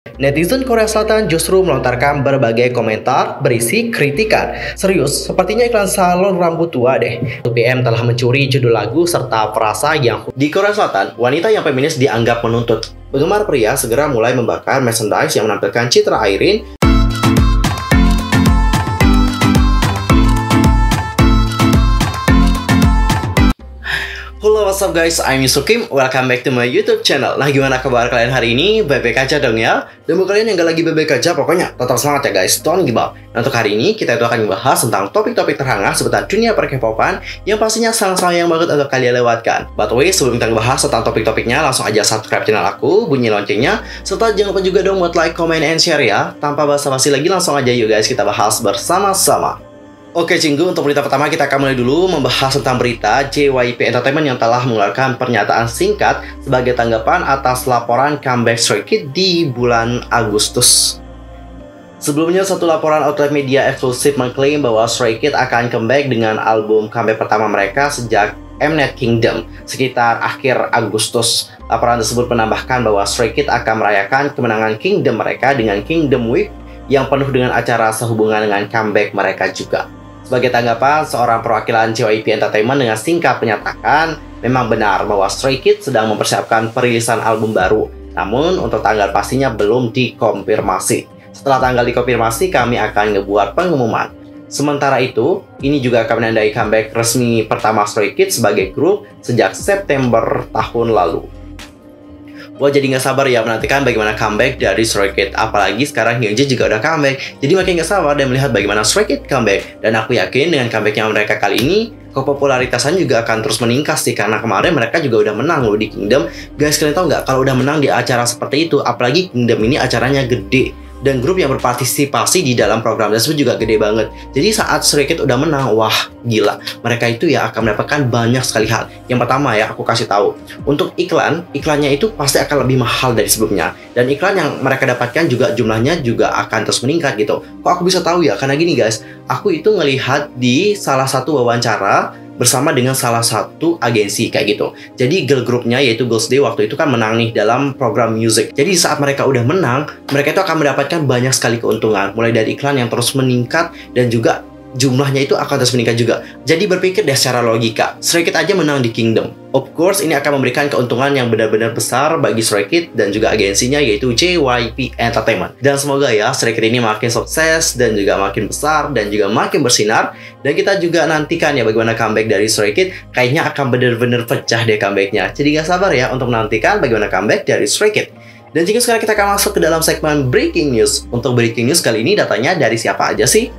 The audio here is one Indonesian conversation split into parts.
Netizen Korea Selatan justru melontarkan berbagai komentar berisi kritikan. Serius, sepertinya iklan salon rambut tua deh. 2PM telah mencuri judul lagu serta frasa yang di Korea Selatan, wanita yang feminis dianggap menuntut. Penggemar pria segera mulai membakar merchandise yang menampilkan citra Irene. Halo, what's up guys, I'm Yusukim, welcome back to my YouTube channel. Nah, gimana kabar kalian hari ini? Baik-baik aja dong ya? Dan buat kalian yang gak lagi baik-baik aja, pokoknya tetap semangat ya guys, don't give up. Nah, untuk hari ini, kita itu akan membahas tentang topik-topik terhangat seputar dunia per-K-popan yang pastinya sangat sayang banget untuk kalian lewatkan. By the way, sebelum kita bahas tentang topik-topiknya, langsung aja subscribe channel aku, bunyi loncengnya, serta jangan lupa juga dong buat like, comment, and share ya. Tanpa basa-basi lagi, langsung aja yuk guys, kita bahas bersama-sama. Oke Cinggu, untuk berita pertama kita akan mulai dulu membahas tentang berita JYP Entertainment yang telah mengeluarkan pernyataan singkat sebagai tanggapan atas laporan comeback Stray Kids di bulan Agustus. Sebelumnya, satu laporan outlet media eksklusif mengklaim bahwa Stray Kids akan comeback dengan album comeback pertama mereka sejak Mnet Kingdom sekitar akhir Agustus. Laporan tersebut menambahkan bahwa Stray Kids akan merayakan kemenangan Kingdom mereka dengan Kingdom Week yang penuh dengan acara sehubungan dengan comeback mereka juga. Sebagai tanggapan, seorang perwakilan JYP Entertainment dengan singkat menyatakan memang benar bahwa Stray Kids sedang mempersiapkan perilisan album baru. Namun, untuk tanggal pastinya belum dikonfirmasi. Setelah tanggal dikonfirmasi, kami akan ngebuat pengumuman. Sementara itu, ini juga akan menandai comeback resmi pertama Stray Kids sebagai grup sejak September tahun lalu. Wah, jadi nggak sabar ya menantikan bagaimana comeback dari Stray Kids. Apalagi sekarang Hyunjin juga udah comeback. Jadi makin nggak sabar dan melihat bagaimana Stray Kids comeback. Dan aku yakin dengan comebacknya mereka kali ini, kepopularitasan juga akan terus meningkat sih. Karena kemarin mereka juga udah menang loh di Kingdom. Guys, kalian tahu nggak kalau udah menang di acara seperti itu? Apalagi Kingdom ini acaranya gede. Dan grup yang berpartisipasi di dalam program tersebut juga gede banget. Jadi saat Stray Kids udah menang, wah gila. Mereka itu ya akan mendapatkan banyak sekali hal. Yang pertama ya, aku kasih tahu. Untuk iklannya itu pasti akan lebih mahal dari sebelumnya. Dan iklan yang mereka dapatkan juga jumlahnya juga akan terus meningkat gitu. Kok aku bisa tahu ya? Karena gini guys, aku itu ngelihat di salah satu wawancara bersama dengan salah satu agensi kayak gitu. Jadi girl groupnya yaitu Girls' Day waktu itu kan menang nih dalam program music. Jadi saat mereka udah menang, mereka itu akan mendapatkan banyak sekali keuntungan. Mulai dari iklan yang terus meningkat dan juga jumlahnya itu akan terus meningkat juga. Jadi berpikir deh secara logika, Stray Kids aja menang di Kingdom. Of course, ini akan memberikan keuntungan yang benar-benar besar bagi Stray Kids dan juga agensinya yaitu JYP Entertainment. Dan semoga ya Stray Kids ini makin sukses dan juga makin besar dan juga makin bersinar. Dan kita juga nantikan ya bagaimana comeback dari Stray Kids. Kayaknya akan benar-benar pecah deh comebacknya. Jadi gak sabar ya untuk menantikan bagaimana comeback dari Stray Kids. Dan jika sekarang kita akan masuk ke dalam segmen Breaking News. Untuk Breaking News kali ini datanya dari siapa aja sih?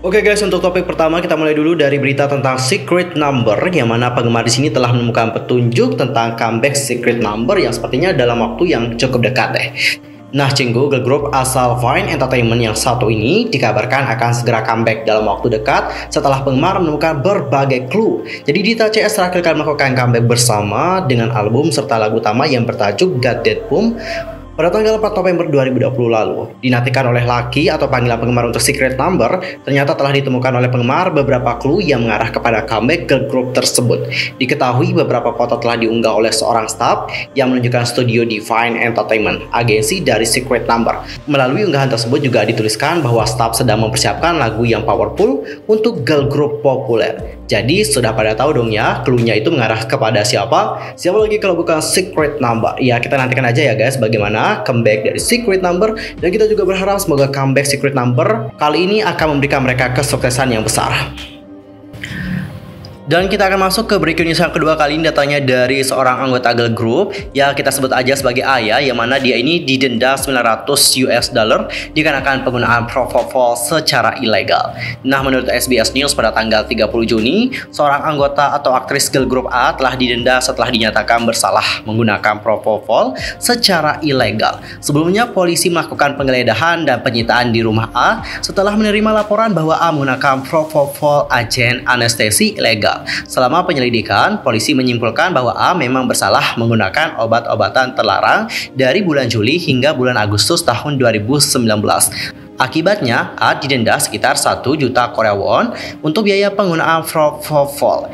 Oke guys, untuk topik pertama kita mulai dulu dari berita tentang Secret Number, yang mana penggemar di sini telah menemukan petunjuk tentang comeback Secret Number yang sepertinya dalam waktu yang cukup dekat deh. Nah, Cinggu, girl group asal Vine Entertainment yang satu ini dikabarkan akan segera comeback dalam waktu dekat setelah penggemar menemukan berbagai clue. Jadi Dita CS terakhir kali melakukan comeback bersama dengan album serta lagu utama yang bertajuk God Dead Boom pada tanggal 4 November 2020 lalu. Dinantikan oleh Lucky atau panggilan penggemar untuk Secret Number, ternyata telah ditemukan oleh penggemar beberapa clue yang mengarah kepada comeback girl group tersebut. Diketahui beberapa foto telah diunggah oleh seorang staff yang menunjukkan studio di Vine Entertainment, agensi dari Secret Number. Melalui unggahan tersebut juga dituliskan bahwa staff sedang mempersiapkan lagu yang powerful untuk girl group populer. Jadi sudah pada tahu dong ya, clue-nya itu mengarah kepada siapa? Siapa lagi kalau bukan Secret Number? Ya, kita nantikan aja ya guys bagaimana comeback dari Secret Number, dan kita juga berharap semoga comeback Secret Number kali ini akan memberikan mereka kesuksesan yang besar. Dan kita akan masuk ke breaking news yang kedua kali ini, datanya dari seorang anggota girl group ya kita sebut aja sebagai Aya, yang mana dia ini didenda $900 dikarenakan penggunaan propofol secara ilegal. Nah, menurut SBS News pada tanggal 30 Juni, seorang anggota atau aktris girl group A telah didenda setelah dinyatakan bersalah menggunakan propofol secara ilegal. Sebelumnya polisi melakukan penggeledahan dan penyitaan di rumah A setelah menerima laporan bahwa A menggunakan propofol agen anestesi ilegal. Selama penyelidikan, polisi menyimpulkan bahwa A memang bersalah menggunakan obat-obatan terlarang dari bulan Juli hingga bulan Agustus tahun 2019. Akibatnya, A didenda sekitar 1 juta Korea won untuk biaya penggunaan propofol.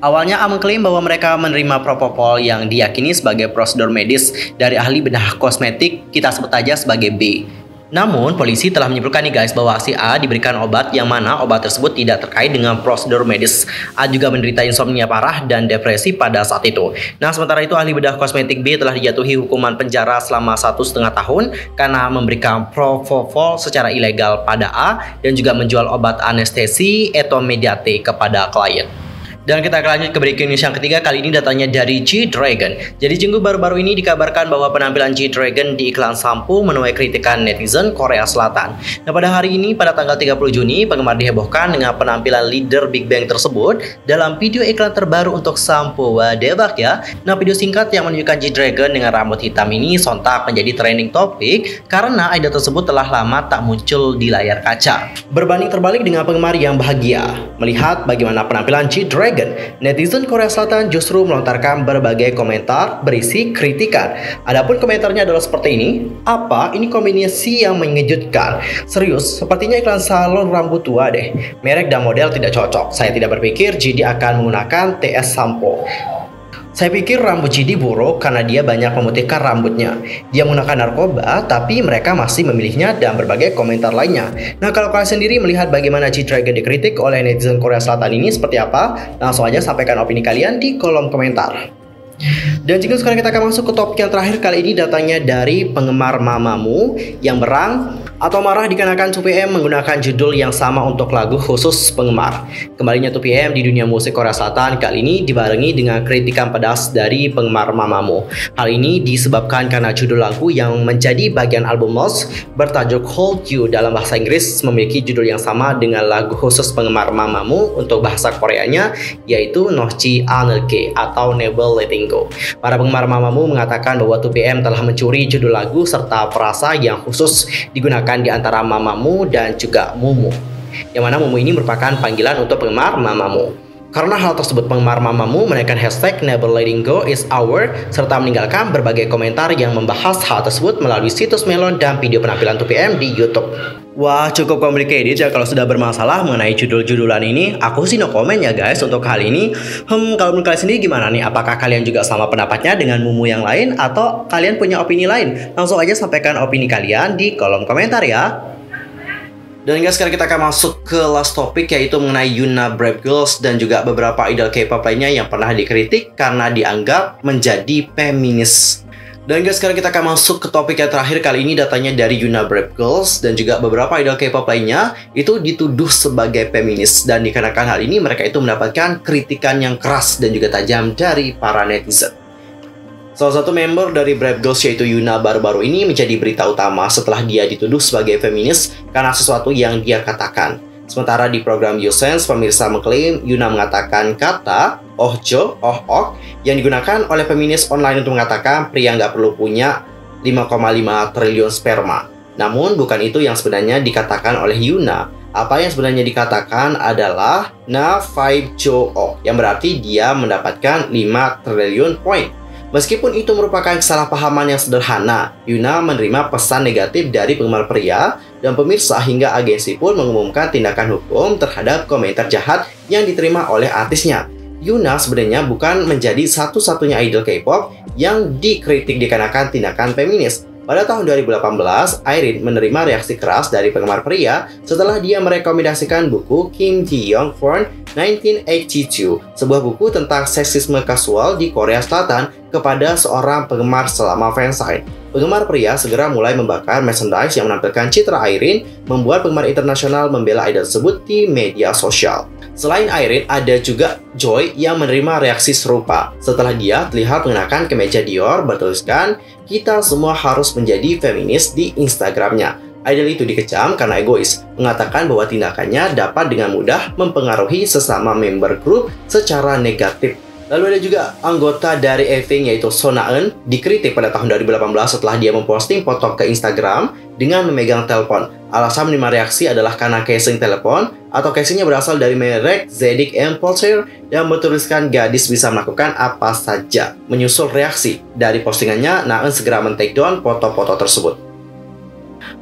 Awalnya A mengklaim bahwa mereka menerima propofol yang diyakini sebagai prosedur medis dari ahli bedah kosmetik, kita sebut aja sebagai B. Namun, polisi telah menyimpulkan nih guys bahwa si A diberikan obat yang mana obat tersebut tidak terkait dengan prosedur medis. A juga menderita insomnia parah dan depresi pada saat itu. Nah, sementara itu ahli bedah kosmetik B telah dijatuhi hukuman penjara selama 1,5 tahun karena memberikan propofol secara ilegal pada A dan juga menjual obat anestesi etomediate kepada klien. Dan kita akan lanjut ke breaking news yang ketiga, kali ini datanya dari G-Dragon. Jadi Jungkook baru-baru ini dikabarkan bahwa penampilan G-Dragon di iklan sampo menuai kritikan netizen Korea Selatan. Nah, pada hari ini, pada tanggal 30 Juni, penggemar dihebohkan dengan penampilan leader Big Bang tersebut dalam video iklan terbaru untuk sampo. Wah, debak ya. Nah, video singkat yang menunjukkan G-Dragon dengan rambut hitam ini sontak menjadi trending topik karena idol tersebut telah lama tak muncul di layar kaca. Berbanding terbalik dengan penggemar yang bahagia melihat bagaimana penampilan G-Dragon, netizen Korea Selatan justru melontarkan berbagai komentar berisi kritikan. Adapun komentarnya adalah seperti ini. Apa? Ini kombinasi yang mengejutkan. Serius, sepertinya iklan salon rambut tua deh. Merek dan model tidak cocok. Saya tidak berpikir GD akan menggunakan TS Sampo. Saya pikir rambut GD buruk karena dia banyak memutihkan rambutnya. Dia menggunakan narkoba, tapi mereka masih memilihnya dan berbagai komentar lainnya. Nah, kalau kalian sendiri melihat bagaimana G-Dragon dikritik oleh netizen Korea Selatan ini seperti apa? Langsung aja sampaikan opini kalian di kolom komentar. Dan jika sekarang kita akan masuk ke topik yang terakhir, kali ini datanya dari penggemar Mamamoo yang berang atau marah dikarenakan 2PM menggunakan judul yang sama untuk lagu khusus penggemar. Kembalinya 2PM di dunia musik Korea Selatan kali ini dibarengi dengan kritikan pedas dari penggemar Mamamoo. Hal ini disebabkan karena judul lagu yang menjadi bagian album Most bertajuk Hold You dalam bahasa Inggris memiliki judul yang sama dengan lagu khusus penggemar Mamamoo untuk bahasa Koreanya, yaitu Nochi Anelke atau Never Letting Go. Para penggemar Mamamoo mengatakan bahwa 2PM telah mencuri judul lagu serta frasa yang khusus digunakan di antara Mamamoo dan juga Mumu. Yang mana Mumu ini merupakan panggilan untuk penggemar Mamamoo. Karena hal tersebut, penggemar Mamamoo menaikkan hashtag Never Letting Go is our serta meninggalkan berbagai komentar yang membahas hal tersebut melalui situs Melon dan video penampilan 2PM di YouTube. Wah, cukup complicated ya kalau sudah bermasalah mengenai judul-judulan ini. Aku sih no comment ya guys untuk hal ini. Kalau menurut kalian sendiri gimana nih? Apakah kalian juga sama pendapatnya dengan Mumu yang lain atau kalian punya opini lain? Langsung aja sampaikan opini kalian di kolom komentar ya. Dan guys, sekarang kita akan masuk ke last topik, yaitu mengenai Yuna Brave Girls dan juga beberapa idol K-pop lainnya yang pernah dikritik karena dianggap menjadi feminis. Dan guys, sekarang kita akan masuk ke topik yang terakhir, kali ini datanya dari Yuna Brave Girls dan juga beberapa idol K-pop lainnya itu dituduh sebagai feminis, dan dikarenakan hal ini mereka itu mendapatkan kritikan yang keras dan juga tajam dari para netizen. Salah satu member dari Brave Girls yaitu Yuna baru-baru ini menjadi berita utama setelah dia dituduh sebagai feminis karena sesuatu yang dia katakan. Sementara di program YouSense, pemirsa mengklaim Yuna mengatakan kata ohjo, oh-ok yang digunakan oleh feminis online untuk mengatakan pria nggak perlu punya 5,5 triliun sperma. Namun bukan itu yang sebenarnya dikatakan oleh Yuna. Apa yang sebenarnya dikatakan adalah na 5 jo ok, yang berarti dia mendapatkan 5 triliun poin. Meskipun itu merupakan kesalahpahaman yang sederhana, Yuna menerima pesan negatif dari penggemar pria dan pemirsa hingga agensi pun mengumumkan tindakan hukum terhadap komentar jahat yang diterima oleh artisnya. Yuna sebenarnya bukan menjadi satu-satunya idol K-pop yang dikritik dikarenakan tindakan feminis. Pada tahun 2018, Irene menerima reaksi keras dari penggemar pria setelah dia merekomendasikan buku Kim Ji-young for 1982, sebuah buku tentang seksisme kasual di Korea Selatan, kepada seorang penggemar selama fansign. Penggemar pria segera mulai membakar merchandise yang menampilkan citra Irene, membuat penggemar internasional membela idol tersebut di media sosial. Selain Irene, ada juga Joy yang menerima reaksi serupa setelah dia terlihat mengenakan kemeja Dior bertuliskan "Kita semua harus menjadi feminis" di Instagramnya. Idol itu dikecam karena egois, mengatakan bahwa tindakannya dapat dengan mudah mempengaruhi sesama member grup secara negatif. Lalu ada juga anggota dari Eving yaitu Sonaeun dikritik pada tahun 2018 setelah dia memposting foto ke Instagram dengan memegang telepon. Alasan menerima reaksi adalah karena casing telepon atau casingnya berasal dari merek ZX Impulsor yang bertuliskan gadis bisa melakukan apa saja. Menyusul reaksi dari postingannya, Naeun segera men-take down foto-foto tersebut.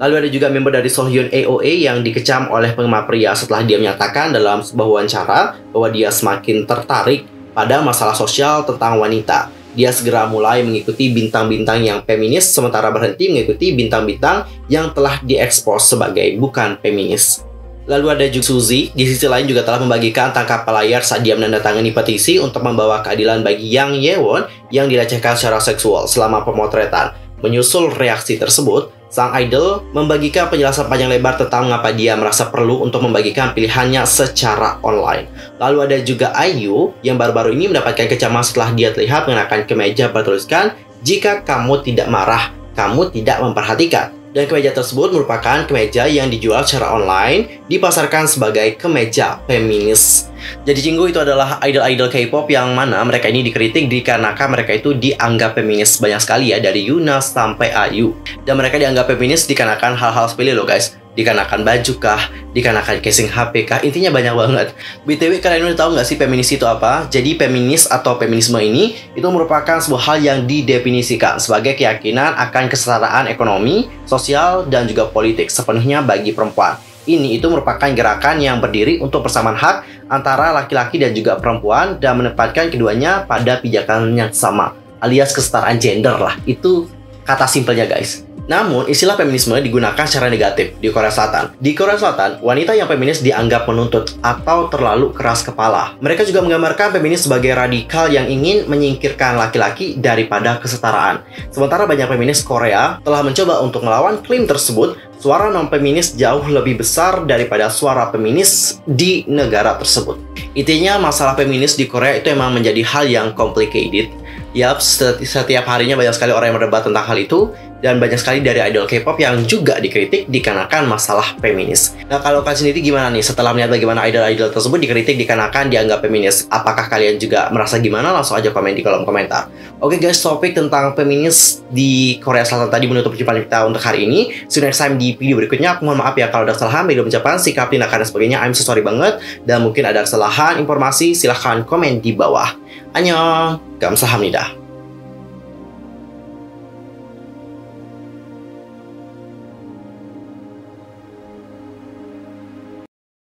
Lalu ada juga member dari Sohyun AOA yang dikecam oleh penggemar pria setelah dia menyatakan dalam sebuah wawancara bahwa dia semakin tertarik pada masalah sosial tentang wanita. Dia segera mulai mengikuti bintang-bintang yang feminis, sementara berhenti mengikuti bintang-bintang yang telah diekspos sebagai bukan feminis. Lalu ada juga Suzy, di sisi lain juga telah membagikan tangkap layar saat dia menandatangani petisi untuk membawa keadilan bagi Yang Ye-won yang dilecehkan secara seksual selama pemotretan. Menyusul reaksi tersebut, sang idol membagikan penjelasan panjang lebar tentang mengapa dia merasa perlu untuk membagikan pilihannya secara online. Lalu ada juga IU yang baru-baru ini mendapatkan kecaman setelah dia terlihat mengenakan kemeja bertuliskan, "Jika kamu tidak marah, kamu tidak memperhatikan." Dan kemeja tersebut merupakan kemeja yang dijual secara online, dipasarkan sebagai kemeja feminis. Jadi Jinggu itu adalah idol-idol K-pop yang mana mereka ini dikritik dikarenakan mereka itu dianggap feminis banyak sekali ya, dari Yuna sampai IU. Dan mereka dianggap feminis dikarenakan hal-hal sepele loh guys. Dikarenakan baju kah, dikarenakan casing HP kah, intinya banyak banget. BTW kalian udah tahu nggak sih feminis itu apa? Jadi feminis atau feminisme ini itu merupakan sebuah hal yang didefinisikan sebagai keyakinan akan kesetaraan ekonomi, sosial, dan juga politik sepenuhnya bagi perempuan. Ini itu merupakan gerakan yang berdiri untuk persamaan hak antara laki-laki dan juga perempuan dan menempatkan keduanya pada pijakan yang sama, alias kesetaraan gender lah. Itu kata simpelnya guys. Namun, istilah feminisme digunakan secara negatif di Korea Selatan. Di Korea Selatan, wanita yang feminis dianggap menuntut atau terlalu keras kepala. Mereka juga menggambarkan feminis sebagai radikal yang ingin menyingkirkan laki-laki daripada kesetaraan. Sementara banyak feminis Korea telah mencoba untuk melawan klaim tersebut, suara non-feminis jauh lebih besar daripada suara feminis di negara tersebut. Intinya, masalah feminis di Korea itu emang menjadi hal yang complicated. Yap, setiap harinya banyak sekali orang yang berdebat tentang hal itu, dan banyak sekali dari idol K-pop yang juga dikritik dikarenakan masalah feminis. Nah, kalau kalian sendiri gimana nih setelah melihat bagaimana idol-idol tersebut dikritik dikarenakan dianggap feminis? Apakah kalian juga merasa gimana? Langsung aja komen di kolom komentar. Oke guys, topik tentang feminis di Korea Selatan tadi menutup perjumpaan kita untuk hari ini. See you next time di video berikutnya. Aku mohon maaf ya kalau ada kesalahan, video ucapan, sikap, tindakan, dan sebagainya. I'm so sorry banget. Dan mungkin ada kesalahan informasi, silahkan komen di bawah. Annyeong, 감사합니다.